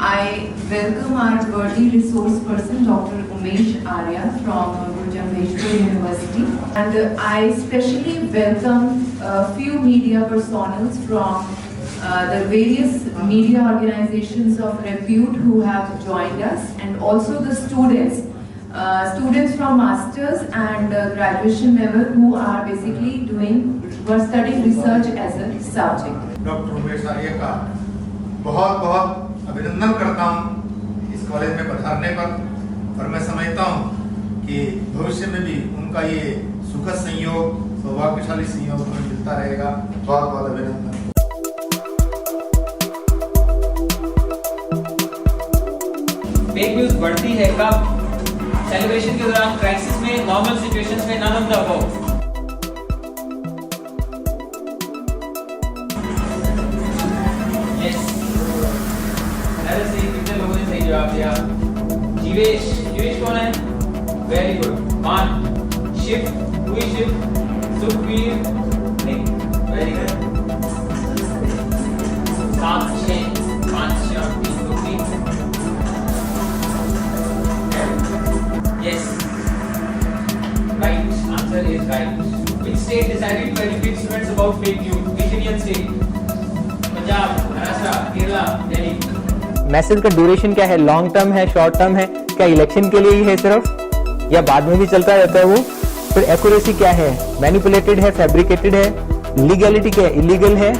I welcome our worthy resource person, Dr. Umesh Arya from Jalandhar University, and I specially welcome a few media personals from the various media organizations of repute who have joined us, and also the students from masters and graduation level who are basically studying research as a subject. Doctor Umesh Arya का बहुत बहुत अभिनंदन करता हूँ इस college में पधारने पर, और मैं समझता हूँ कि भविष्य में भी उनका ये सुखद संयोग, सौभाग्यशाली संयोग हमें मिलता रहेगा। बहुत बहुत अभिनंदन। फेक न्यूज बढ़ती है कब? सेलिब्रेशन के दौरान, क्राइसिस में, नॉर्मल सिचुएशंस में, none of the above. Yes, अरे सही, कितने लोगों ने सही जवाब दिया? जीवेश, जीवेश कौन है? Very good. मान, शिव, हुई शिव, सुखवीर, नहीं, very good. 7 6 5 4 3 2 3। Yes, right. Answer is right. Which state decided to educate students about fake news? Which Indian state? Punjab, Maharashtra, Kerala, Delhi. Message का ड्यूरेशन क्या है? लॉन्ग टर्म है, शॉर्ट टर्म है? क्या election के लिए ही है सिर्फ, या बाद में भी चलता रहता है वो? फिर एक्यूरेसी क्या है? मैनिपुलेटेड है, फैब्रिकेटेड है? लीगैलिटी क्या है? इलीगल है?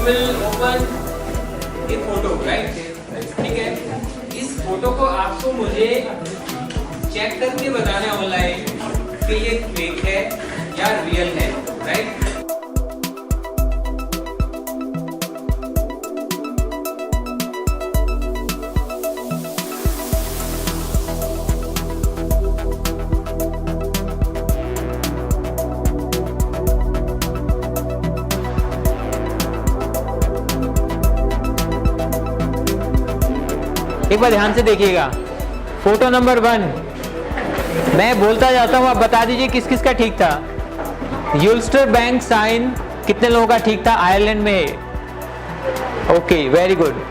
will open a photo, right? ठीक है, इस फोटो को आपको मुझे चेक करके बताना है ऑनलाइन कि ये फेक है या रियल है, राइट? एक बार ध्यान से देखिएगा। फोटो नंबर 1, मैं बोलता जाता हूँ, आप बता दीजिए किस किस का ठीक था। यूल्स्टर बैंक साइन कितने लोगों का ठीक था? आयरलैंड में। Okay, very good.